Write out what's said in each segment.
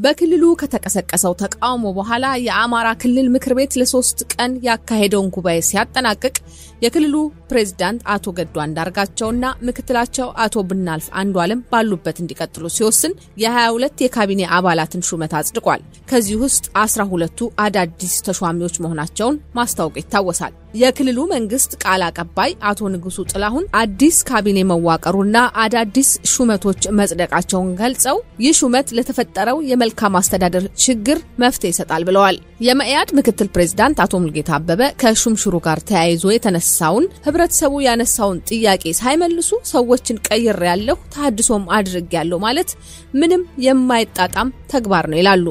በክልሉ ከተቀሰቀሰው ተቃውሞ በኋላ የአማራ ክልል ምክር ቤት ለ3 ቀን ያካሄደውን ጉባኤ ሲያጠናቅቅ የክልሉ ፕሬዝዳንት አቶ ገዱ አንዳርጋቸውና ምክትላቸው አቶ ብናልፍ አንዱዓለም ባሉበት እንዲቀጥሉ ሲወስን የ22 የካቢኔ አባላትን ሹመት አጽድቋል። ከዚህ ውስጥ 12ቱ አዳዲስ ተሿሚዎች መሆናቸውን ማስታወቅ ይታወሳል። የክልሉ መንግስት ቃል አቀባይ አቶ ንጉሱ ጥላሁን አዲስ ካቢኔ መዋቀሩና አዳዲስ ሹመቶች መጽደቃቸውን ገልጸው ይህ ሹመት ለተፈጠረው የመልካም አስተዳደር ችግር መፍትሄ ይሰጣል ብለዋል። የመኢአድ ምክትል ፕሬዝዳንት አቶ ሙልጌታ አበበ ከሹምሽሩ ጋር ተያይዞ የተነሳውን ህብረተሰቡ ያነሳውን ጥያቄ ሳይመልሱ ሰዎችን ቀይር ያለው ተሐድሶም አድርግ ያለው ማለት ምንም የማይጣጣም ተግባር ነው ይላሉ።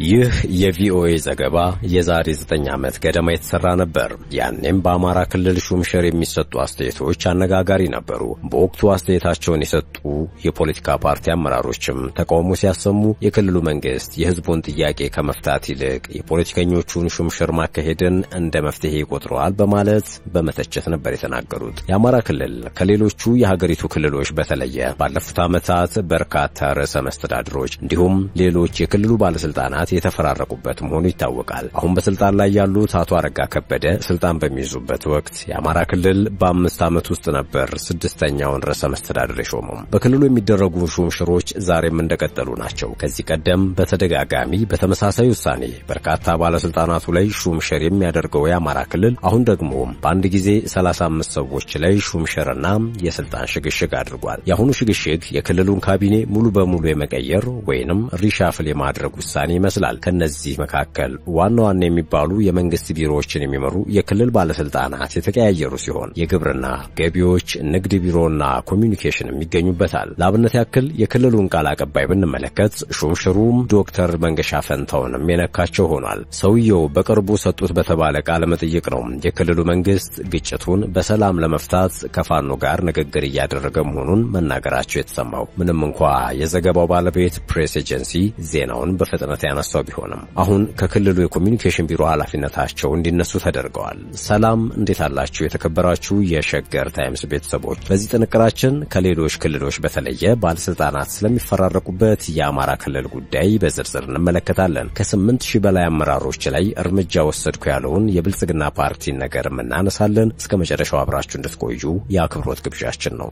ይህ የቪኦኤ ዘገባ የዛሬ 9 ዓመት ገደማ የተሰራ ነበር። ያኔም በአማራ ክልል ሹምሽር የሚሰጡ አስተያየቶች አነጋጋሪ ነበሩ። በወቅቱ አስተያየታቸውን የሰጡ የፖለቲካ ፓርቲ አመራሮችም ተቃውሞ ሲያሰሙ የክልሉ መንግስት የህዝቡን ጥያቄ ከመፍታት ይልቅ የፖለቲከኞቹን ሹምሽር ማካሄድን እንደ መፍትሄ ይቆጥረዋል በማለት በመተቸት ነበር የተናገሩት። የአማራ ክልል ከሌሎቹ የሀገሪቱ ክልሎች በተለየ ባለፉት ዓመታት በርካታ ርዕሰ መስተዳድሮች እንዲሁም ሌሎች የክልሉ ባለስልጣናት የተፈራረቁበት መሆኑ ይታወቃል። አሁን በስልጣን ላይ ያሉት አቶ አረጋ ከበደ ስልጣን በሚይዙበት ወቅት የአማራ ክልል በ5 ዓመት ውስጥ ነበር 6ኛውን ርዕሰ መስተዳድር የሾመው። በክልሉ የሚደረጉ ሹምሽሮች ዛሬም እንደቀጠሉ ናቸው። ከዚህ ቀደም በተደጋጋሚ በተመሳሳይ ውሳኔ በርካታ ባለስልጣናቱ ላይ ሹምሽር የሚያደርገው የአማራ ክልል አሁን ደግሞ በአንድ ጊዜ 35 ሰዎች ላይ ሹምሽርና የስልጣን ሽግሽግ አድርጓል። የአሁኑ ሽግሽግ የክልሉን ካቢኔ ሙሉ በሙሉ የመቀየር ወይንም ሪሻፍል የማድረግ ውሳኔ ይመስላል። ከነዚህ መካከል ዋና ዋና የሚባሉ የመንግስት ቢሮዎችን የሚመሩ የክልል ባለስልጣናት የተቀያየሩ ሲሆን የግብርና፣ ገቢዎች፣ ንግድ ቢሮና ኮሚኒኬሽን የሚገኙበታል። ለአብነት ያክል የክልሉን ቃል አቀባይ ብንመለከት ሹምሽሩም ዶክተር መንገሻ ፈንታውንም የነካቸው ሆኗል። ሰውየው በቅርቡ ሰጡት በተባለ ቃለ መጠይቅ ነው የክልሉ መንግስት ግጭቱን በሰላም ለመፍታት ከፋኖ ጋር ንግግር እያደረገ መሆኑን መናገራቸው የተሰማው። ምንም እንኳ የዘገባው ባለቤት ፕሬስ ኤጀንሲ ዜናውን በፍጥነት ያነሳው ቢሆንም አሁን ከክልሉ የኮሚኒኬሽን ቢሮ ኃላፊነታቸው እንዲነሱ ተደርገዋል። ሰላም እንዴት አላችሁ የተከበራችሁ የሸገር ታይምስ ቤተሰቦች። በዚህ ጥንቅራችን ከሌሎች ክልሎች በተለየ ባለስልጣናት ስለሚፈራረቁበት የአማራ ክልል ጉዳይ በዝርዝር እንመለከታለን። ከ8000 በላይ አመራሮች ላይ እርምጃ ወሰድኩ ያለውን የብልጽግና ፓርቲ ነገር እናነሳለን። እስከ መጨረሻው አብራችሁ እንድትቆዩ የአክብሮት ግብዣችን ነው።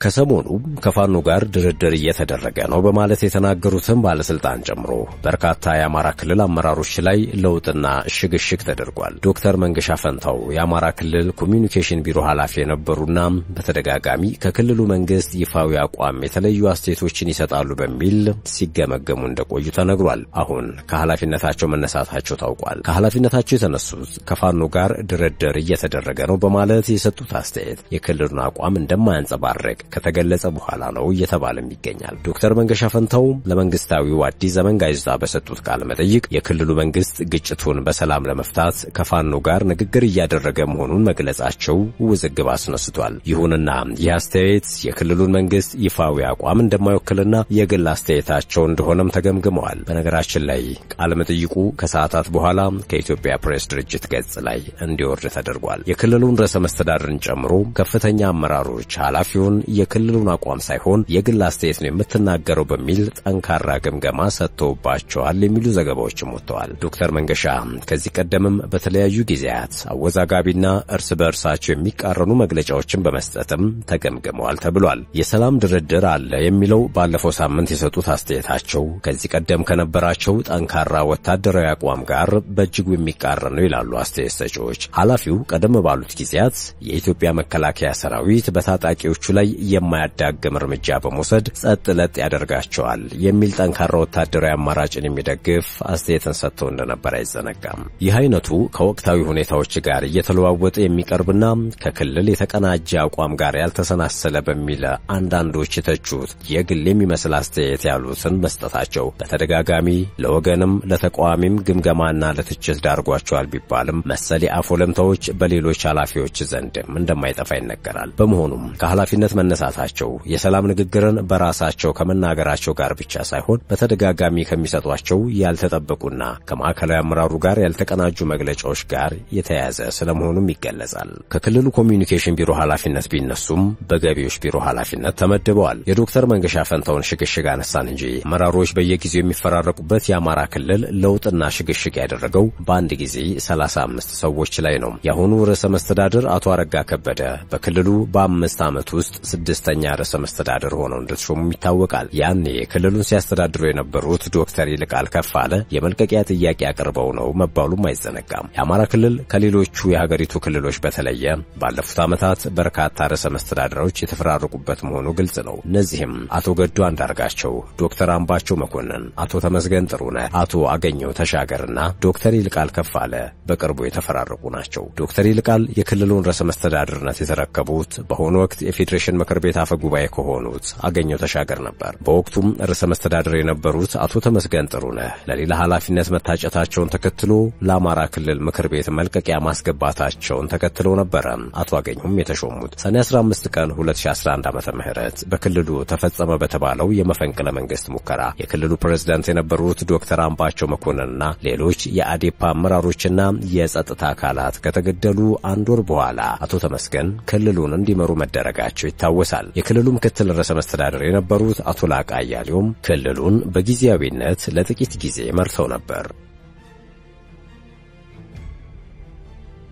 ከሰሞኑ ከፋኖ ጋር ድርድር እየተደረገ ነው በማለት የተናገሩትን ባለስልጣን ጨምሮ በርካታ የአማራ ክልል አመራሮች ላይ ለውጥና ሽግሽግ ተደርጓል። ዶክተር መንገሻ ፈንታው የአማራ ክልል ኮሚኒኬሽን ቢሮ ኃላፊ የነበሩና በተደጋጋሚ ከክልሉ መንግስት ይፋዊ አቋም የተለዩ አስተያየቶችን ይሰጣሉ በሚል ሲገመገሙ እንደቆዩ ተነግሯል። አሁን ከኃላፊነታቸው መነሳታቸው ታውቋል። ከኃላፊነታቸው የተነሱት ከፋኖ ጋር ድርድር እየተደረገ ነው በማለት የሰጡት አስተያየት የክልሉን አቋም እንደማያንጸባርቅ ከተገለጸ በኋላ ነው እየተባለም ይገኛል። ዶክተር መንገሻ ፈንታው ለመንግስታዊው አዲስ ዘመን ጋዜጣ በሰጡት ቃለ መጠይቅ የክልሉ መንግስት ግጭቱን በሰላም ለመፍታት ከፋኖ ጋር ንግግር እያደረገ መሆኑን መግለጻቸው ውዝግብ አስነስቷል። ይሁንና ይህ አስተያየት የክልሉን መንግስት ይፋዊ አቋም እንደማይወክልና የግል አስተያየታቸው እንደሆነም ተገምግመዋል። በነገራችን ላይ ቃለ መጠይቁ ከሰዓታት በኋላ ከኢትዮጵያ ፕሬስ ድርጅት ገጽ ላይ እንዲወርድ ተደርጓል። የክልሉን ርዕሰ መስተዳድርን ጨምሮ ከፍተኛ አመራሮች ኃላፊውን የክልሉን አቋም ሳይሆን የግል አስተያየት ነው የምትናገረው በሚል ጠንካራ ግምገማ ሰጥተውባቸዋል የሚሉ ዘገባዎችም ወጥተዋል። ዶክተር መንገሻ ከዚህ ቀደምም በተለያዩ ጊዜያት አወዛጋቢና እርስ በእርሳቸው የሚቃረኑ መግለጫዎችን በመስጠትም ተገምግመዋል ተብሏል። የሰላም ድርድር አለ የሚለው ባለፈው ሳምንት የሰጡት አስተያየታቸው ከዚህ ቀደም ከነበራቸው ጠንካራ ወታደራዊ አቋም ጋር በእጅጉ የሚቃረን ነው ይላሉ አስተያየት ሰጪዎች። ኃላፊው ቀደም ባሉት ጊዜያት የኢትዮጵያ መከላከያ ሰራዊት በታጣቂዎቹ ላይ የማያዳግም እርምጃ በመውሰድ ጸጥ ለጥ ያደርጋቸዋል የሚል ጠንካራ ወታደራዊ አማራጭን የሚደግፍ አስተያየትን ሰጥተው እንደነበር አይዘነጋም። ይህ አይነቱ ከወቅታዊ ሁኔታዎች ጋር እየተለዋወጠ የሚቀርብና ከክልል የተቀናጀ አቋም ጋር ያልተሰናሰለ በሚል አንዳንዶች የተቹት የግል የሚመስል አስተያየት ያሉትን መስጠታቸው በተደጋጋሚ ለወገንም ለተቃዋሚም ግምገማና ለትችት ዳርጓቸዋል ቢባልም መሰል የአፍ ወለምታዎች በሌሎች ኃላፊዎች ዘንድም እንደማይጠፋ ይነገራል። በመሆኑም ከኃላፊነት መነሳታቸው የሰላም ንግግርን በራሳቸው ከመናገራቸው ጋር ብቻ ሳይሆን በተደጋጋሚ ከሚሰጧቸው ያልተጠበቁና ከማዕከላዊ አመራሩ ጋር ያልተቀናጁ መግለጫዎች ጋር የተያያዘ ስለመሆኑም ይገለጻል። ከክልሉ ኮሚኒኬሽን ቢሮ ኃላፊነት ቢነሱም በገቢዎች ቢሮ ኃላፊነት ተመድበዋል። የዶክተር መንገሻ ፈንታውን ሽግሽግ አነሳን እንጂ አመራሮች በየጊዜው የሚፈራረቁበት የአማራ ክልል ለውጥና ሽግሽግ ያደረገው በአንድ ጊዜ 35 ሰዎች ላይ ነው። የአሁኑ ርዕሰ መስተዳድር አቶ አረጋ ከበደ በክልሉ በ5 ዓመት ውስጥ 6ኛ ርዕሰ መስተዳድር ሆነው እንደተሾሙ ይታወቃል። ያኔ ክልሉን ሲያስተዳድሩ የነበሩት ዶክተር ይልቃል ከፋለ የመልቀቂያ ጥያቄ አቅርበው ነው መባሉም አይዘነጋም። የአማራ ክልል ከሌሎቹ የሀገሪቱ ክልሎች በተለየ ባለፉት ዓመታት በርካታ ርዕሰ መስተዳድሮች የተፈራረቁበት መሆኑ ግልጽ ነው። እነዚህም አቶ ገዱ አንዳርጋቸው፣ ዶክተር አምባቸው መኮንን፣ አቶ ተመስገን ጥሩነህ፣ አቶ አገኘው ተሻገርና ዶክተር ይልቃል ከፋለ በቅርቡ የተፈራረቁ ናቸው። ዶክተር ይልቃል የክልሉን ርዕሰ መስተዳድርነት የተረከቡት በሆነ ወቅት የፌዴሬሽን ምክር ቤት አፈ ጉባኤ ከሆኑት አገኘው ተሻገር ነበር። በወቅቱም ርዕሰ መስተዳድር የነበሩት አቶ ተመስገን ጥሩነህ ለሌላ ኃላፊነት መታጨታቸውን ተከትሎ ለአማራ ክልል ምክር ቤት መልቀቂያ ማስገባታቸውን ተከትሎ ነበር አቶ አገኘውም የተሾሙት። ሰኔ 15 ቀን 2011 ዓመተ ምህረት በክልሉ ተፈጸመ በተባለው የመፈንቅለ መንግስት ሙከራ የክልሉ ፕሬዝዳንት የነበሩት ዶክተር አምባቸው መኮንንና ሌሎች የአዴፓ አመራሮችና የጸጥታ አካላት ከተገደሉ አንድ ወር በኋላ አቶ ተመስገን ክልሉን እንዲመሩ መደረጋቸው ይታወሳል። የክልሉ ምክትል ርዕሰ መስተዳድር የነበሩት አቶ ላቃ አያሌውም ክልሉን በጊዜያዊነት ለጥቂት ጊዜ መርተው ነበር።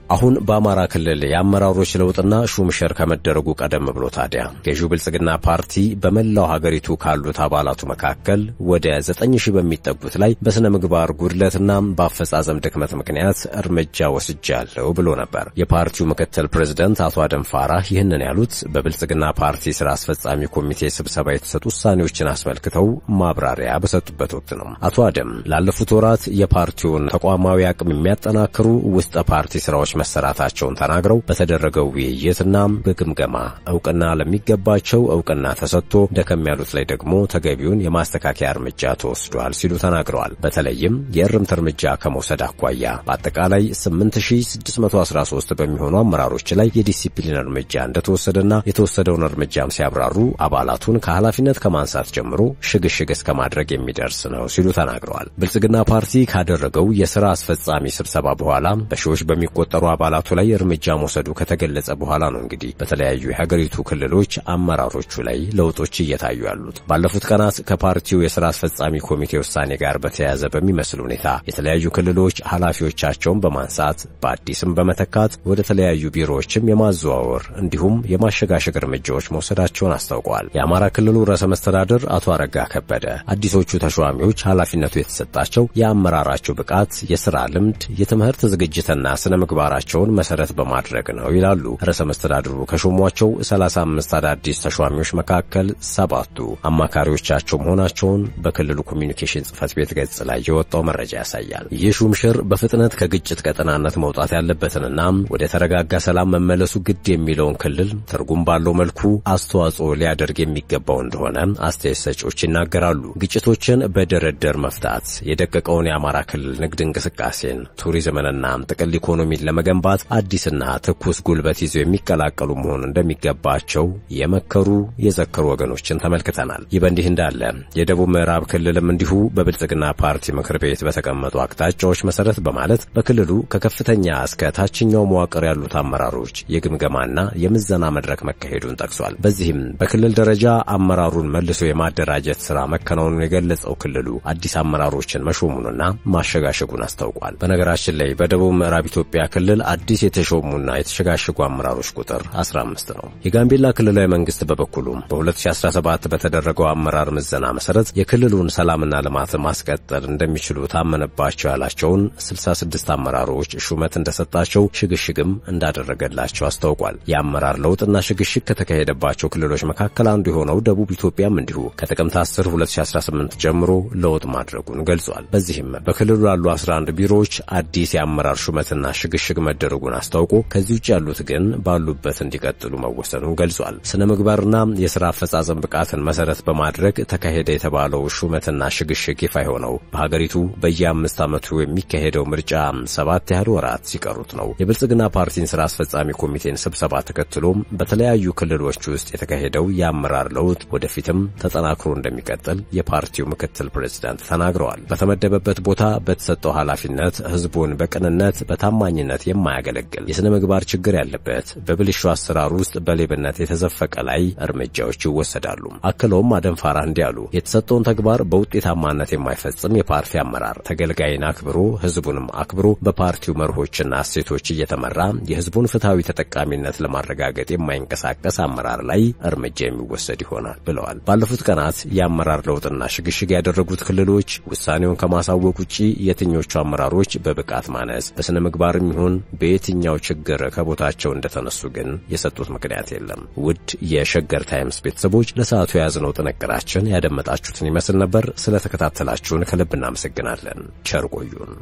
አሁን በአማራ ክልል የአመራሮች ለውጥና ሹምሽር ከመደረጉ ቀደም ብሎ ታዲያ ገዢው ብልጽግና ፓርቲ በመላው ሀገሪቱ ካሉት አባላቱ መካከል ወደ 9000 በሚጠጉት ላይ በስነ ምግባር ጉድለትና በአፈጻጸም ድክመት ምክንያት እርምጃ ወስጃለሁ ብሎ ነበር። የፓርቲው ምክትል ፕሬዝዳንት አቶ አደም ፋራህ ይህንን ያሉት በብልጽግና ፓርቲ ስራ አስፈጻሚ ኮሚቴ ስብሰባ የተሰጡ ውሳኔዎችን አስመልክተው ማብራሪያ በሰጡበት ወቅት ነው። አቶ አደም ላለፉት ወራት የፓርቲውን ተቋማዊ አቅም የሚያጠናክሩ ውስጥ ፓርቲ ስራዎች መሰራታቸውን ተናግረው በተደረገው ውይይትና በግምገማ ዕውቅና ለሚገባቸው ዕውቅና ተሰጥቶ ደከም ያሉት ላይ ደግሞ ተገቢውን የማስተካከያ እርምጃ ተወስዷል ሲሉ ተናግረዋል። በተለይም የእርምት እርምጃ ከመውሰድ አኳያ በአጠቃላይ 8613 በሚሆኑ አመራሮች ላይ የዲሲፕሊን እርምጃ እንደተወሰደና የተወሰደውን እርምጃም ሲያብራሩ አባላቱን ከኃላፊነት ከማንሳት ጀምሮ ሽግሽግ እስከ ማድረግ የሚደርስ ነው ሲሉ ተናግረዋል። ብልጽግና ፓርቲ ካደረገው የሥራ አስፈጻሚ ስብሰባ በኋላ በሺዎች በሚቆጠሩ አባላቱ ላይ እርምጃ መውሰዱ ከተገለጸ በኋላ ነው እንግዲህ በተለያዩ የሀገሪቱ ክልሎች አመራሮቹ ላይ ለውጦች እየታዩ ያሉት። ባለፉት ቀናት ከፓርቲው የሥራ አስፈጻሚ ኮሚቴ ውሳኔ ጋር በተያያዘ በሚመስል ሁኔታ የተለያዩ ክልሎች ኃላፊዎቻቸውን በማንሳት በአዲስም በመተካት ወደ ተለያዩ ቢሮዎችም የማዘዋወር እንዲሁም የማሸጋሸግ እርምጃዎች መውሰዳቸውን አስታውቀዋል። የአማራ ክልሉ ርዕሰ መስተዳድር አቶ አረጋ ከበደ አዲሶቹ ተሿሚዎች ኃላፊነቱ የተሰጣቸው የአመራራቸው ብቃት፣ የሥራ ልምድ፣ የትምህርት ዝግጅትና ስነ ምግባራቸውን መሰረት በማድረግ ነው ይላሉ። ርዕሰ መስተዳድሩ ከሾሟቸው 35 አዳዲስ ተሿሚዎች መካከል 7ቱ አማካሪዎቻቸው መሆናቸውን በክልሉ ኮሚኒኬሽን ጽሕፈት ቤት ገጽ ላይ የወጣው መረጃ ያሳያል። ይህ ሹምሽር በፍጥነት ከግጭት ቀጠናነት መውጣት ያለበትንና ወደ ተረጋጋ ሰላም መመለሱ ግድ የሚለውን ክልል ትርጉም ባለው መልኩ አስተዋጽኦ ሊያደርግ የሚገባው እንደሆነ አስተያየት ሰጪዎች ይናገራሉ። ግጭቶችን በድርድር መፍታት፣ የደቀቀውን የአማራ ክልል ንግድ እንቅስቃሴን፣ ቱሪዝምንና ጥቅል ኢኮኖሚን ለመገንባት አዲስና ትኩስ ጉልበት ይዘው የሚቀላቀሉ መሆን እንደሚገባቸው የመከሩ የዘከሩ ወገኖችን ተመልክተናል። ይህ በእንዲህ እንዳለ የደቡብ ምዕራብ ክልልም እንዲሁ በብልጽግና ፓርቲ ምክር ቤት በተቀመጡ አቅጣጫዎች መሰረት በማለት በክልሉ ከከፍተኛ እስከ ታችኛው መዋቅር ያሉት አመራሮች የግምገማና የምዘና መድረክ መካሄዱን ጠቅሷል። በዚህም በክልል ደረጃ አመራሩን መልሶ የማደራጀት ሥራ መከናወኑን የገለጸው ክልሉ አዲስ አመራሮችን መሾሙንና ማሸጋሸጉን አስታውቋል። በነገራችን ላይ በደቡብ ምዕራብ ኢትዮጵያ ክልል አዲስ የተሾሙና የተሸጋሸጉ አመራሮች ቁጥር 15 ነው። የጋምቤላ ክልላዊ መንግስት በበኩሉ በ2017 በተደረገው አመራር ምዘና መሰረት የክልሉን ሰላምና ልማት ማስቀጠል እንደሚችሉ ታመነባቸው ያላቸውን 66 አመራሮች ሹመት እንደሰጣቸው ሽግሽግም እንዳደረገላቸው አስታውቋል። የአመራር ለውጥና ሽግሽግ ከተካሄደባቸው ክልሎች መካከል አንዱ የሆነው ደቡብ ኢትዮጵያም እንዲሁ ከጥቅምት 10 2018 ጀምሮ ለውጥ ማድረጉን ገልጿል። በዚህም በክልሉ ያሉ 11 ቢሮዎች አዲስ የአመራር ሹመትና ሽግሽግ መደረጉን አስታውቆ ከዚህ ውጭ ያሉት ግን ባሉበት እንዲቀጥሉ መወሰኑን ገልጿል። ስነ ምግባርና የሥራ አፈጻጸም ብቃትን መሰረት በማድረግ ተካሄደ የተባለው ሹመትና ሽግሽግ ይፋ የሆነው በሀገሪቱ በየ5 ዓመቱ የሚካሄደው ምርጫ 7 ያህል ወራት ሲቀሩት ነው። የብልጽግና ፓርቲን ሥራ አስፈጻሚ ኮሚቴን ስብሰባ ተከትሎም በተለያዩ ክልሎች ውስጥ የተካሄደው የአመራር ለውጥ ወደፊትም ተጠናክሮ እንደሚቀጥል የፓርቲው ምክትል ፕሬዝዳንት ተናግረዋል። በተመደበበት ቦታ በተሰጠው ኃላፊነት ህዝቡን በቅንነት በታማኝነት የማያገለግል የሥነ ምግባር ችግር ያለበት በብልሹ አሰራር ውስጥ በሌብነት የተዘፈቀ ላይ እርምጃዎች ይወሰዳሉ። አክለውም አደንፋራ እንዲያሉ የተሰጠውን ተግባር በውጤታማነት የማይፈጽም የፓርቲ አመራር ተገልጋይን አክብሮ ህዝቡንም አክብሮ በፓርቲው መርሆችና እሴቶች እየተመራ የህዝቡን ፍትሃዊ ተጠቃሚነት ለማረጋገጥ የማይንቀሳቀስ አመራር ላይ እርምጃ የሚወሰድ ይሆናል ብለዋል። ባለፉት ቀናት የአመራር ለውጥና ሽግሽግ ያደረጉት ክልሎች ውሳኔውን ከማሳወቅ ውጪ የትኞቹ አመራሮች በብቃት ማነስ በስነ ምግባርም ይሁን በየትኛው ችግር ከቦታቸው እንደተነሱ ግን የሰጡት ምክንያት የለም። ውድ የሸገር ታይምስ ቤተሰቦች ለሰዓቱ የያዝነው ጥንቅራችን ያደመጣችሁትን ይመስል ነበር። ስለተከታተላችሁን ከልብ እናመሰግናለን። ቸር ቆዩን።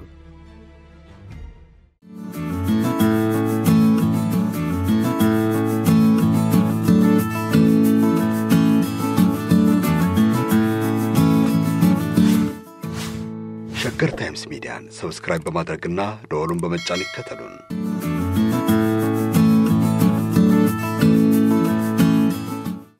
ሸገር ታይምስ ሚዲያን ሰብስክራይብ በማድረግና ደወሉን በመጫን ይከተሉን።